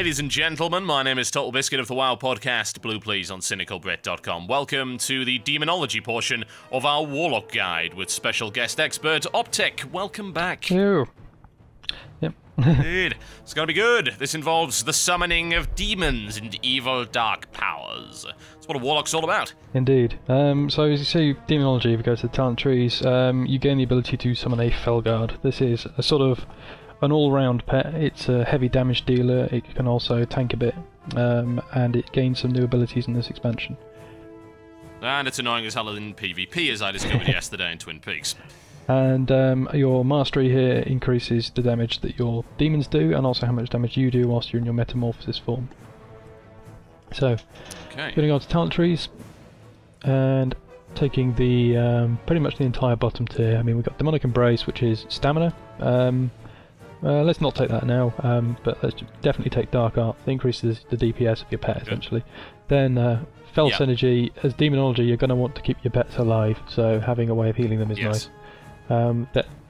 ladies and gentlemen, my name is TotalBiscuit of the WoW podcast, Blue Please on CynicalBrit.com. Welcome to the Demonology portion of our Warlock guide with special guest expert Optec. Welcome back. Hello. Yep. Indeed. It's gonna be good. This involves the summoning of demons and evil dark powers. That's what a Warlock's all about. Indeed. So as you see, Demonology, if you go to the talent trees, you gain the ability to summon a Felguard. This is a sort of an all-round pet. It's a heavy damage dealer, it can also tank a bit, and it gains some new abilities in this expansion. And it's annoying as hell in PvP, as I discovered yesterday in Twin Peaks. And your mastery here increases the damage that your demons do, and also how much damage you do whilst you're in your metamorphosis form. So, getting on to talent trees, and taking the pretty much the entire bottom tier. I mean, we've got Demonic Embrace, which is stamina. Let's not take that now, but let's definitely take Dark Art. It increases the DPS of your pet, essentially. Then Fel Synergy. As Demonology, you're going to want to keep your pets alive, so having a way of healing them is nice.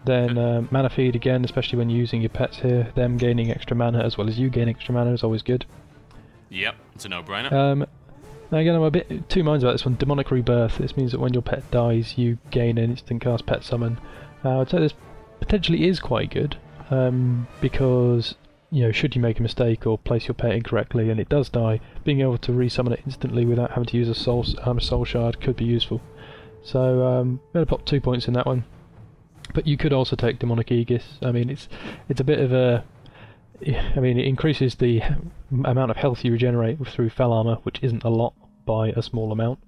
Then Mana Feed again, especially when using your pets here. Them gaining extra mana as well as you gain extra mana is always good. Yep, it's a no-brainer. Now again, I'm a bit two minds about this one. Demonic Rebirth. This means that when your pet dies, you gain an instant cast pet summon. I'd say this potentially is quite good. Because, you know, should you make a mistake or place your pet incorrectly and it does die, being able to resummon it instantly without having to use a soul shard could be useful. So, I'm going to pop 2 points in that one. But you could also take Demonic Aegis. I mean, it's a bit of a... I mean, it increases the amount of health you regenerate through Fel Armor, which isn't a lot by a small amount.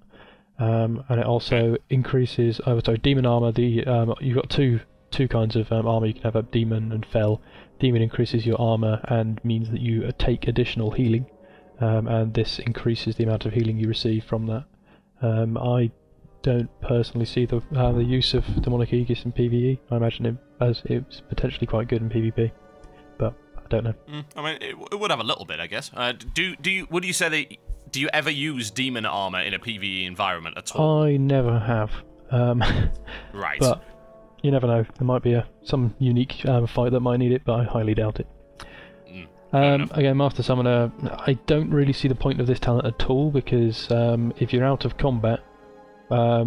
And it also increases... Oh, sorry, Demon Armor. You've got two kinds of armor. You can have a demon and fel. Demon increases your armor and means that you take additional healing, and this increases the amount of healing you receive from that. I don't personally see the use of Demonic Aegis in PvE. I imagine it as it's potentially quite good in PvP, but I don't know. I mean, it would have a little bit, I guess. Would you say that? Do you ever use demon armor in a PvE environment at all? I never have. Right. But you never know, there might be some unique fight that might need it, but I highly doubt it. Again, Master Summoner, I don't really see the point of this talent at all, because if you're out of combat, I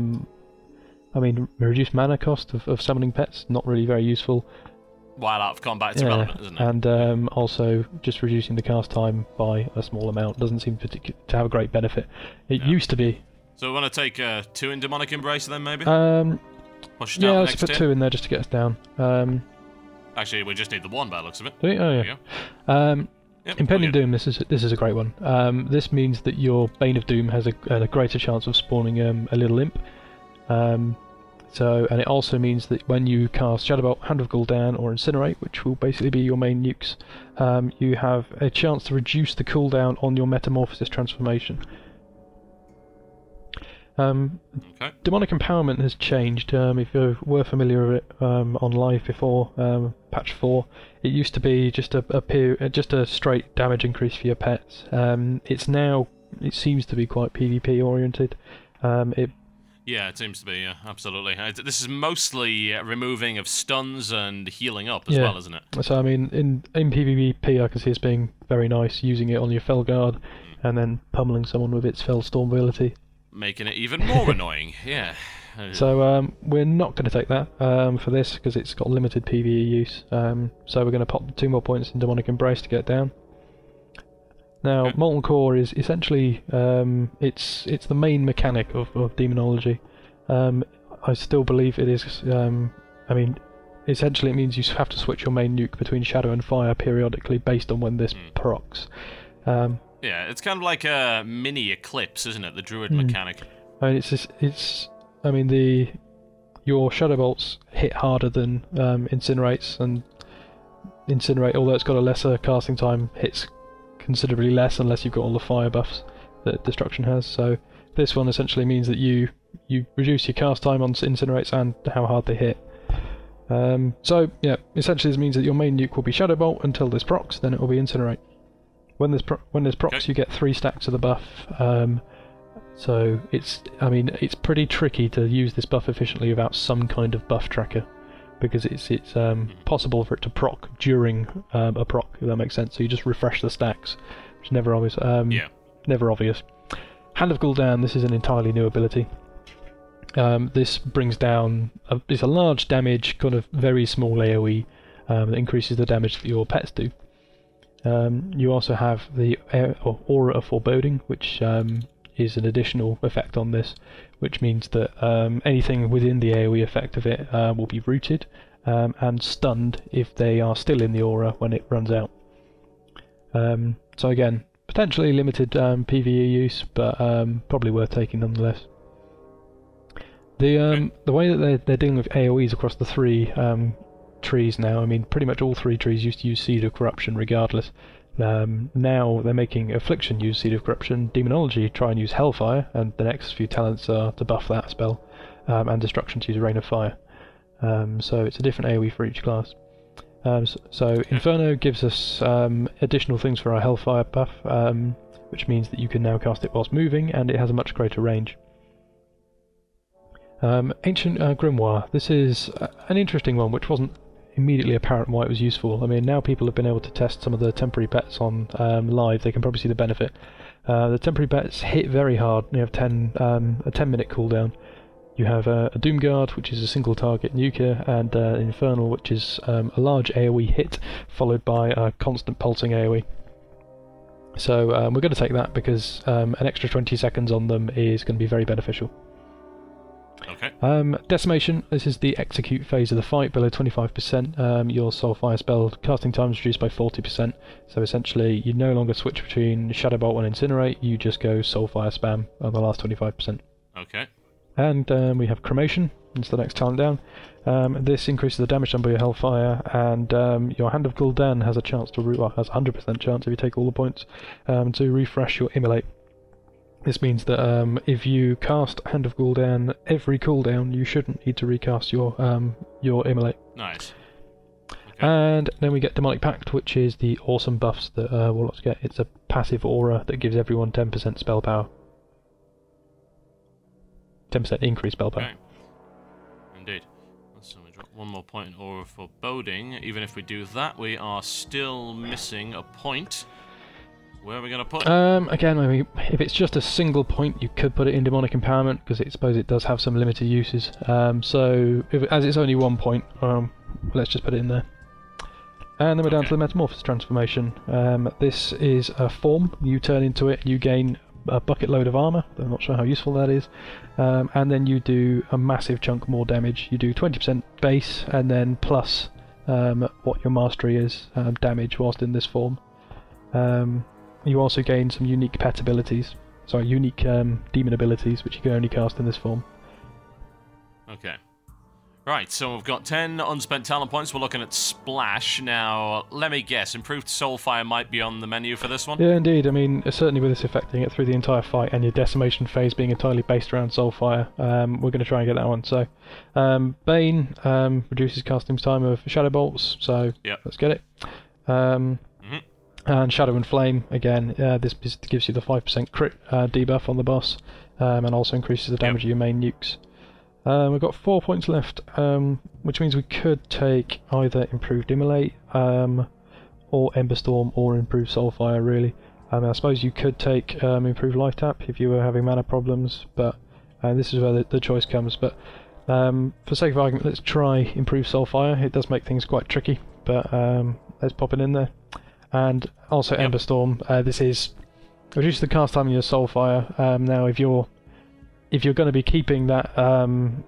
mean, reduced mana cost of summoning pets, not really very useful. While out of combat, it's irrelevant, isn't it? And also, just reducing the cast time by a small amount doesn't seem to have a great benefit. It used to be. So we want to take 2 in Demonic Embrace then, maybe? Yeah, let's put 2 in there just to get us down. Actually, we just need the 1 by the looks of it. Do we? Oh yeah. Impending Doom. This is a great one. This means that your Bane of Doom has a greater chance of spawning a little imp. And it also means that when you cast Shadowbolt, Hand of Gul'dan, or Incinerate, which will basically be your main nukes, you have a chance to reduce the cooldown on your Metamorphosis transformation. Demonic Empowerment has changed. If you were familiar with it on live before patch 4, it used to be just a straight damage increase for your pets. It's now, it seems to be quite PvP oriented. Yeah, it seems to be, yeah, absolutely. This is mostly removing of stuns and healing up as well, isn't it? So I mean, in PvP I can see this being very nice, using it on your Felguard and then pummeling someone with its Felstorm ability. Making it even more annoying, yeah. So we're not going to take that for this, because it's got limited PvE use. So we're going to pop 2 more points in Demonic Embrace to get down. Now, Molten Core is essentially it's the main mechanic of Demonology. I still believe it is. I mean, essentially it means you have to switch your main nuke between Shadow and Fire periodically based on when this procs. Yeah, it's kind of like a mini Eclipse, isn't it? The Druid mechanic. I mean, your Shadow Bolts hit harder than Incinerates, and Incinerate, although it's got a lesser casting time, hits considerably less unless you've got all the fire buffs that Destruction has. So this one essentially means that you reduce your cast time on Incinerates and how hard they hit. So yeah, essentially this means that your main nuke will be Shadow Bolt until this procs, then it will be Incinerate. When this procs, you get 3 stacks of the buff. So it's pretty tricky to use this buff efficiently without some kind of buff tracker. because it's possible for it to proc during a proc, if that makes sense. So you just refresh the stacks, which is never obvious. Never obvious. Hand of Gul'dan, this is an entirely new ability. This brings down it's a large damage, kind of very small AoE that increases the damage that your pets do. You also have the Aura of Foreboding, which is an additional effect on this, which means that anything within the AoE effect of it will be rooted and stunned if they are still in the aura when it runs out. So again, potentially limited PvE use, but probably worth taking nonetheless. The way that they're dealing with AoEs across the three trees now, I mean, pretty much all three trees used to use Seed of Corruption regardless. Now they're making Affliction use Seed of Corruption, Demonology try and use Hellfire, and the next few talents are to buff that spell, and Destruction to use Rain of Fire. So it's a different AoE for each class. So Inferno gives us additional things for our Hellfire buff, which means that you can now cast it whilst moving, and it has a much greater range. Ancient Grimoire. This is an interesting one, which wasn't immediately apparent why it was useful. I mean, now people have been able to test some of the temporary pets on live. They can probably see the benefit. The temporary pets hit very hard. You have a 10-minute cooldown. You have a Doomguard, which is a single target nuker, and Infernal, which is a large AoE hit followed by a constant pulsing AoE. So we're going to take that because an extra 20 seconds on them is going to be very beneficial. Okay. Decimation, this is the execute phase of the fight, below 25%. Your Soulfire spell casting time is reduced by 40%, so essentially you no longer switch between Shadow Bolt and Incinerate, you just go Soulfire spam on the last 25%. Okay. And we have Cremation, it's the next talent down. This increases the damage done by your Hellfire, and your Hand of Gul'dan has a chance to has a 100% chance if you take all the points to refresh your Immolate. This means that if you cast Hand of Gul'dan every cooldown, you shouldn't need to recast your Immolate. Nice. Okay. And then we get Demonic Pact, which is the awesome buffs that Warlocks get. It's a passive aura that gives everyone 10% spell power. 10% increased spell power. Okay. Indeed. So we drop one more point in Aura of Foreboding. Even if we do that, we are still missing a point. Where are we going to put it? Again, maybe if it's just a single point, you could put it in Demonic Empowerment, because I suppose it does have some limited uses. So, as it's only 1 point, let's just put it in there. And then we're down to the Metamorphosis transformation. This is a form. You turn into it, you gain a bucket load of armour. I'm not sure how useful that is. And then you do a massive chunk more damage. You do 20% base, and then plus what your mastery is, damage whilst in this form. You also gain some unique pet abilities. Sorry, unique demon abilities, which you can only cast in this form. Okay. Right, so we've got 10 unspent talent points. We're looking at Splash. Now, let me guess, improved Soulfire might be on the menu for this one? Yeah, indeed. I mean, certainly with this affecting it through the entire fight, and your Decimation phase being entirely based around Soulfire, we're going to try and get that one. So, Bane reduces casting time of Shadow Bolts, so let's get it. And Shadow and Flame, again, this gives you the 5% crit debuff on the boss, and also increases the damage of your main nukes. We've got 4 points left, which means we could take either Improved Immolate, or Ember Storm, or Improved Soulfire, really. I suppose you could take Improved Life Tap if you were having mana problems, but this is where the choice comes. But for sake of argument, let's try Improved Soulfire. It does make things quite tricky, but let's pop it in there. And also Ember Storm. This is reduce the cast time in your Soulfire. Now, if you're going to be keeping that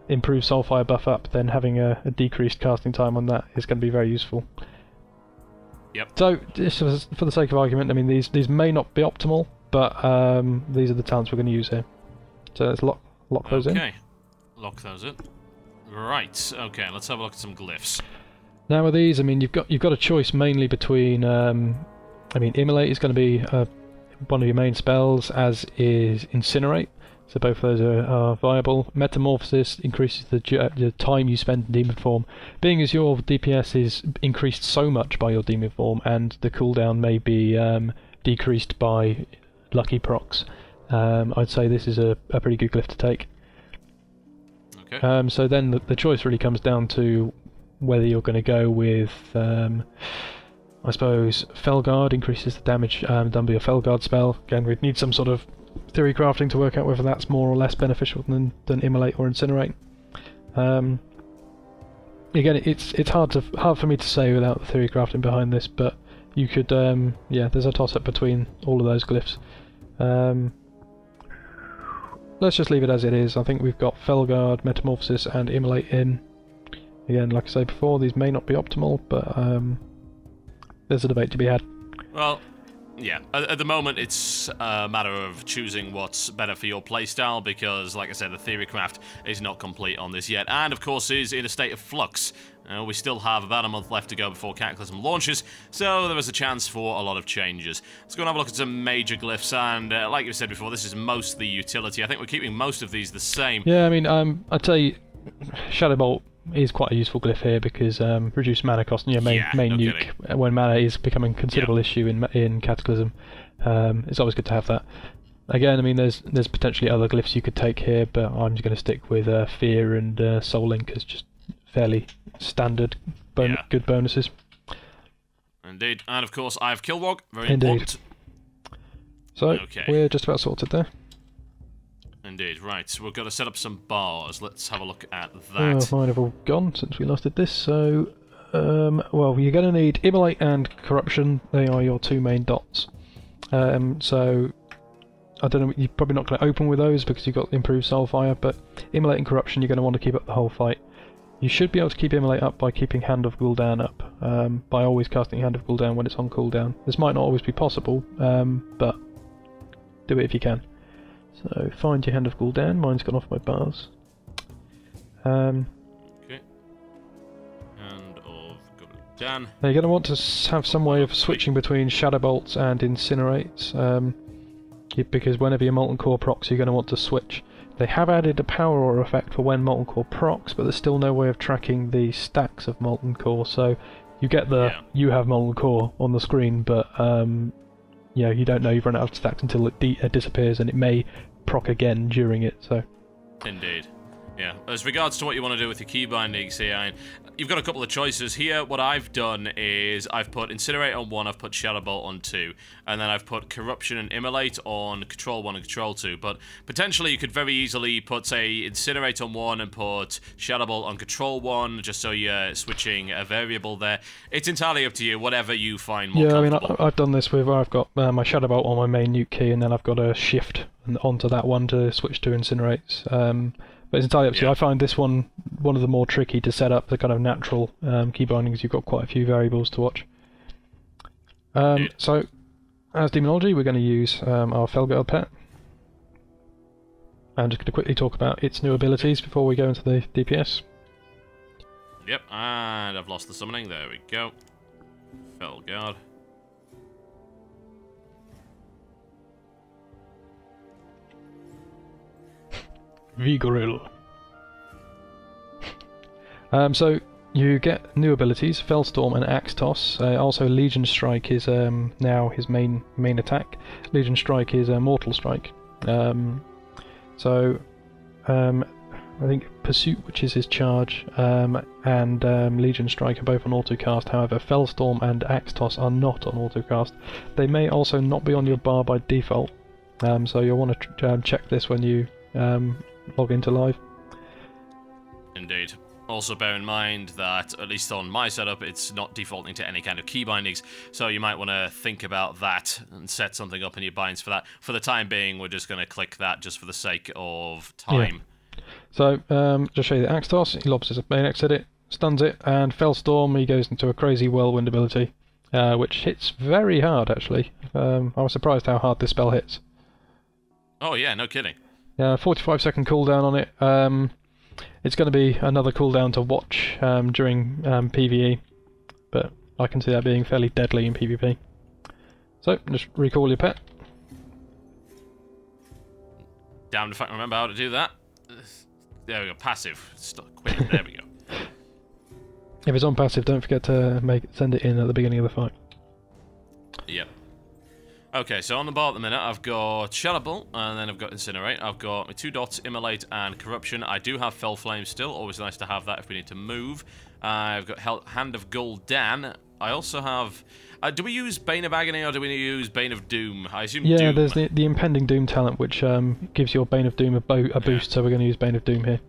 improved Soulfire buff up, then having a decreased casting time on that is going to be very useful. Yep. So, just for the sake of argument, I mean, these may not be optimal, but these are the talents we're going to use here. So let's lock those in. Okay, lock those in. Right. Okay, let's have a look at some glyphs. Now with these, I mean, you've got a choice mainly between. I mean, Immolate is going to be one of your main spells, as is Incinerate. So both of those are viable. Metamorphosis increases the time you spend in demon form. Being as your DPS is increased so much by your demon form, and the cooldown may be decreased by lucky procs, I'd say this is a pretty good glyph to take. Okay. So then the choice really comes down to whether you're going to go with, I suppose, Felguard increases the damage done by your Felguard spell. Again, we'd need some sort of theory crafting to work out whether that's more or less beneficial than Immolate or Incinerate. Again, it's hard for me to say without the theory crafting behind this, but you could, yeah, there's a toss-up between all of those glyphs. Let's just leave it as it is. I think we've got Felguard, Metamorphosis and Immolate in. Again, like I said before, these may not be optimal, but there's a debate to be had. Well, yeah, at the moment it's a matter of choosing what's better for your playstyle, because, like I said, the theory craft is not complete on this yet, and of course is in a state of flux. We still have about a month left to go before Cataclysm launches, so there is a chance for a lot of changes. Let's go and have a look at some major glyphs, and like you said before, this is mostly utility. I think we're keeping most of these the same. Yeah, I mean, I'd say Shadowbolt is quite a useful glyph here because reduced mana cost and your main nuke when mana is becoming a considerable issue in Cataclysm. It's always good to have that. Again, I mean, there's potentially other glyphs you could take here, but I'm just going to stick with Fear and Soul Link as just fairly standard good bonuses. Indeed, and of course I have Kilwog, very Indeed. important. So, we're just about sorted there. Indeed, right, so we've got to set up some bars. Let's have a look at that. Mine have all gone since we last did this, so... well, you're going to need Immolate and Corruption. They are your two main dots. So, I don't know, you're probably not going to open with those because you've got improved Soulfire, but Immolate and Corruption you're going to want to keep up the whole fight. You should be able to keep Immolate up by keeping Hand of Gul'dan up, by always casting Hand of Gul'dan when it's on cooldown. This might not always be possible, but do it if you can. So, find your Hand of Gul'dan. Mine's gone off my bars. Okay. Hand of Gul'dan. Now you're going to want to have some way of switching between Shadowbolts and Incinerates, because whenever your Molten Core procs, you're going to want to switch. They have added a power aura effect for when Molten Core procs, but there's still no way of tracking the stacks of Molten Core, so you get the you have Molten Core on the screen, but you don't know you've run out of stacks until it disappears, and it may proc again during it. So. Indeed. Yeah. As regards to what you want to do with your key bindings here, you've got a couple of choices here. What I've done is I've put Incinerate on 1, I've put Shadowbolt on 2, and then I've put Corruption and Immolate on Control 1 and Control 2. But potentially you could very easily put, say, Incinerate on 1 and put Shadowbolt on Control 1, just so you're switching a variable there. It's entirely up to you, whatever you find more comfortable. I mean, I've done this with, I've got my Shadowbolt on my main nuke key, and then I've got a shift onto that one to switch to Incinerates. But it's entirely up to you. I find this one of the more tricky to set up, the kind of natural key bindings. You've got quite a few variables to watch. So, as Demonology, we're going to use our Felguard pet. I'm just going to quickly talk about its new abilities before we go into the DPS. Yep, and I've lost the summoning. There we go. Felguard. Vigoril. So you get new abilities, Fellstorm and Axe Toss. Also Legion Strike is now his main attack. Legion Strike is Mortal Strike. I think Pursuit, which is his charge, and Legion Strike are both on autocast. However, Fellstorm and Axe Toss are not on autocast. They may also not be on your bar by default. So you'll want to check this when you log into live. Indeed. Also bear in mind that, at least on my setup, it's not defaulting to any kind of key bindings, so you might want to think about that and set something up in your binds for that. For the time being, we're just going to click that just for the sake of time. Yeah. So, just show you the Axe Toss. He lobs his main Axe at it, stuns it, and Fellstorm, he goes into a crazy whirlwind ability, which hits very hard, actually. I was surprised how hard this spell hits. Oh yeah, no kidding. 45-second cooldown on it. It's going to be another cooldown to watch during PvE, but I can see that being fairly deadly in PvP. So, just recall your pet. Damned if I can remember how to do that. There we go, passive. Stop, quit. There we go. If it's on passive, don't forget to send it in at the beginning of the fight. Yep. Okay, so on the bar at the minute, I've got Shadow Bolt, and then I've got Incinerate. I've got my 2 dots, Immolate, and Corruption. I do have Fell Flame still. Always nice to have that if we need to move. I've got Hand of Gul'dan. I also have... do we use Bane of Agony, or do we use Bane of Doom? I assume Doom. Yeah, there's the Impending Doom talent, which gives your Bane of Doom a boost, so we're going to use Bane of Doom here.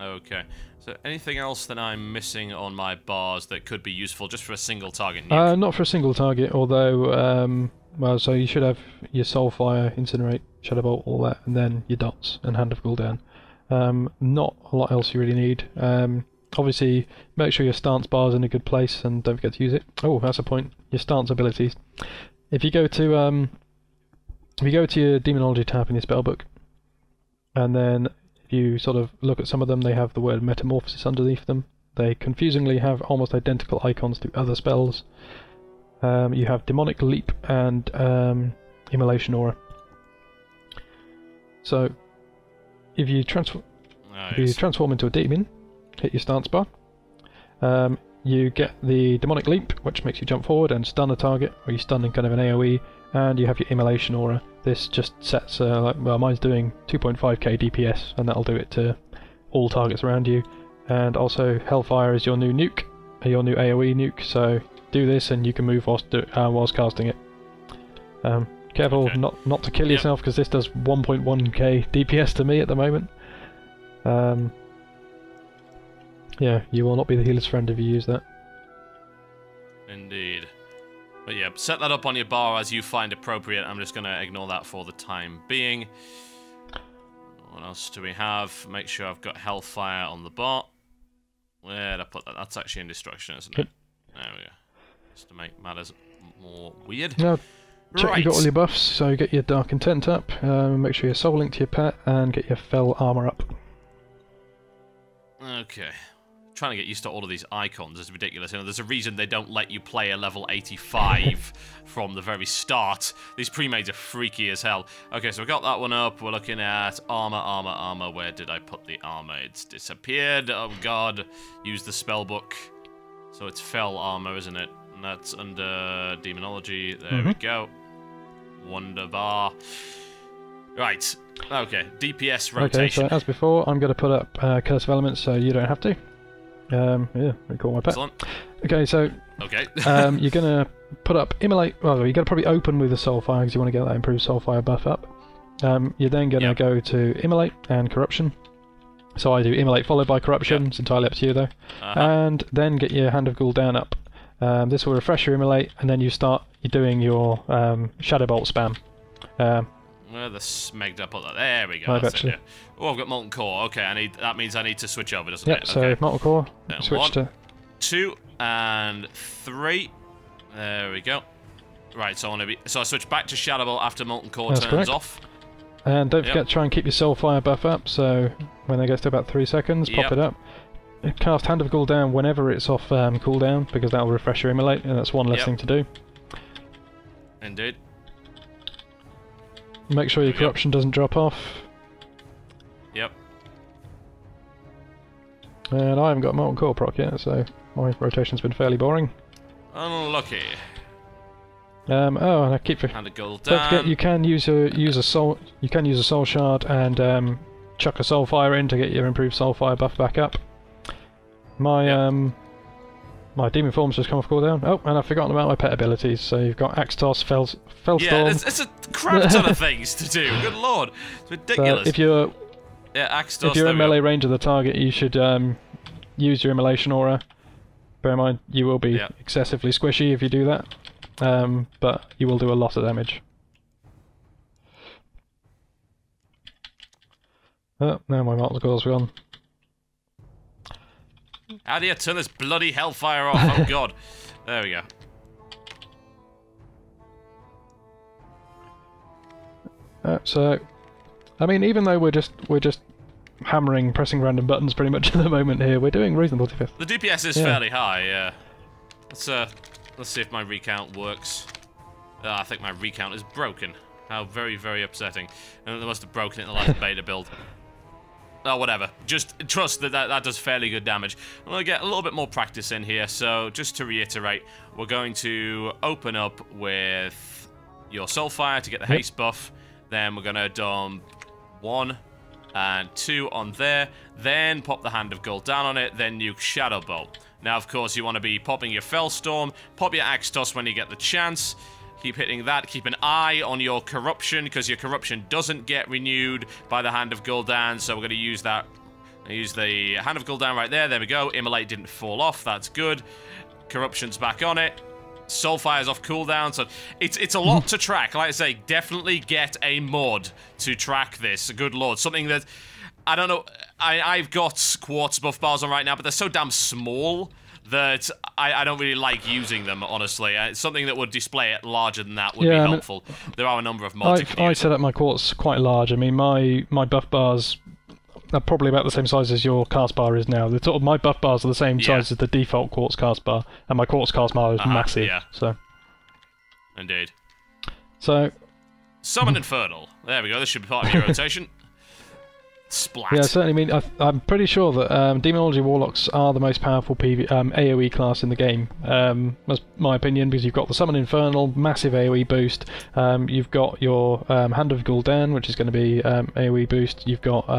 Okay. So anything else that I'm missing on my bars that could be useful just for a single target nuke? Not for a single target, although, well, so you should have your Soulfire, Incinerate, Shadow Bolt, all that, and then your dots and Hand of Gul'dan. Not a lot else you really need. Obviously, make sure your stance bar is in a good place, and don't forget to use it. Oh, that's a point. Your stance abilities. If you go to your Demonology tab in your spellbook, and then you sort of look at some of them, they have the word Metamorphosis underneath them. They confusingly have almost identical icons to other spells. You have Demonic Leap and Immolation Aura. So, if you transform into a demon, hit your stance bar, you get the Demonic Leap, which makes you jump forward and stun a target, or you stun in kind of an AoE, and you have your Immolation Aura. This just sets, well, mine's doing 2.5k DPS, and that'll do it to all targets around you. And also, Hellfire is your new nuke, your new AoE nuke, so do this and you can move whilst casting it. Careful not to kill yourself, because this does 1.1k DPS to me at the moment. Yeah, you will not be the healer's friend if you use that. Indeed. But yeah, set that up on your bar as you find appropriate. I'm just going to ignore that for the time being. What else do we have? Make sure I've got Hellfire on the bar. Where did I put that? That's actually in Destruction, isn't it? There we go. Just to make matters more weird. Now, check you got all your buffs, so get your Dark Intent up, make sure you're soul linked to your pet, and get your Fell armor up. Okay. Trying to get used to all of these icons is ridiculous. You know, there's a reason they don't let you play a level 85 from the very start. These pre-mades are freaky as hell. Okay, so we got that one up. We're looking at armor. Where did I put the armor? It's disappeared. Oh god. Use the spell book. So it's Fell armor, isn't it? And that's under Demonology. There we go. Wonderbar. Right. Okay. DPS rotation. Okay, so as before, I'm going to put up Curse of Elements, so you don't have to. Yeah, recall my pet. Excellent. Okay, so you're gonna put up Immolate. Well, you're gonna probably open with a Soulfire because you want to get that improved Soulfire buff up. You're then gonna go to Immolate and Corruption. So I do Immolate followed by Corruption. It's entirely up to you though. And then get your Hand of Gul'dan up. This will refresh your Immolate, and then you're doing your Shadow Bolt spam. Where the smegged up on that? There we go. That's it, yeah. Oh, I've got Molten Core. Okay, that means I need to switch over, doesn't it? So Molten Core, switch to 2 and 3. There we go. Right, so I switch back to Shadow Bolt after Molten Core turns off. And don't forget to try and keep your Soulfire buff up, so when it gets to about 3 seconds, pop it up. Cast Hand of Gul'dan whenever it's off cooldown, because that'll refresh your Immolate, and that's one less thing to do. Indeed. Make sure your Corruption doesn't drop off. Yep. And I haven't got Molten Core proc yet, so my rotation's been fairly boring. Unlucky. Oh, and I keep Hand of Gul'dan. Don't forget, you can use a soul shard and chuck a Soulfire in to get your improved Soulfire buff back up. My Demon Form's just come off cooldown. Oh, and I've forgotten about my pet abilities. So you've got Axe Toss, Fellstorm. Yeah, it's a crap ton of things to do. Good lord, it's ridiculous. So if you're Axe Toss, if you're in melee range of the target, you should use your Immolation Aura. Bear in mind, you will be excessively squishy if you do that, but you will do a lot of damage. Oh, now my Molten Core's gone. How do you turn this bloody Hellfire off? Oh god. There we go. So, I mean, even though we're just pressing random buttons pretty much at the moment here, we're doing reasonable DPS. The DPS is fairly high, yeah. Let's see if my recount works. I think my recount is broken. How very, very upsetting. And they must have broken it in the last beta build. Oh, whatever. Just trust that does fairly good damage. I'm going to get a little bit more practice in here, so just to reiterate, we're going to open up with your Soulfire to get the haste buff. Then we're going to dump 1 and 2 on there. Then pop the Hand of Gul'dan on it. Then nuke Shadow Bolt. Now, of course, you want to be popping your Fellstorm. Pop your Axe Toss when you get the chance. Keep hitting that. Keep an eye on your Corruption, because your Corruption doesn't get renewed by the Hand of Gul'dan. So we're going to use that. Use the Hand of Gul'dan right there. There we go. Immolate didn't fall off. That's good. Corruption's back on it. Soulfire's off cooldown, so it's a lot to track. Like I say, definitely get a mod to track this. Good lord, something that I don't know. I've got quartz buff bars on right now, but they're so damn small that I don't really like using them. Honestly, it's something that would display it larger than that would be helpful. There are a number of mods. I set up my quartz quite large. I mean, my buff bars are probably about the same size as your cast bar is now. My buff bars are the same size as the default quartz cast bar, and my quartz cast bar is massive. Yeah. So, indeed. So, Summon Infernal. There we go. This should be part of your rotation. Splat. Yeah, certainly. I mean, I'm pretty sure that Demonology Warlocks are the most powerful AoE class in the game. That's my opinion, because you've got the Summon Infernal, massive AoE boost. You've got your Hand of Gul'dan, which is going to be AoE boost. You've got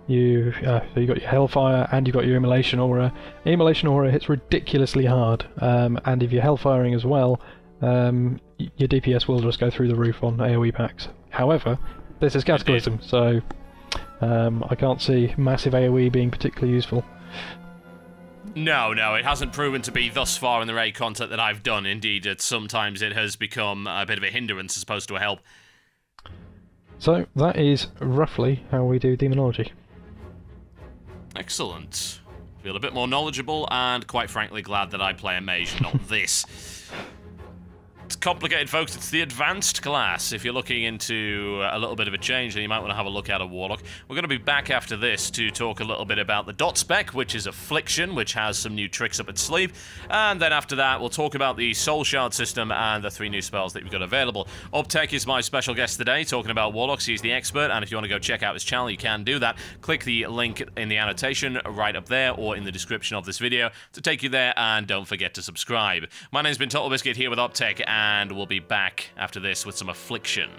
you got your Hellfire, and you've got your Immolation Aura. Immolation Aura hits ridiculously hard, and if you're Hellfiring as well, your DPS will just go through the roof on AoE packs. However, this is Cataclysm, so I can't see massive AoE being particularly useful. No, it hasn't proven to be thus far in the raid content that I've done. Indeed, sometimes it has become a bit of a hindrance as opposed to a help. So, that is roughly how we do Demonology. Excellent. Feel a bit more knowledgeable, and quite frankly glad that I play a mage, not this. It's complicated, folks. It's the advanced class. If you're looking into a little bit of a change, then you might want to have a look at a Warlock. We're going to be back after this to talk a little bit about the dot spec, which is Affliction, which has some new tricks up its sleeve. And then after that, we'll talk about the Soul Shard system and the 3 new spells that we've got available. Optec is my special guest today, talking about Warlocks. He's the expert, and if you want to go check out his channel, you can do that. Click the link in the annotation right up there, or in the description of this video, to take you there, and don't forget to subscribe. My name's been TotalBiscuit here with Optec, and we'll be back after this with some Affliction.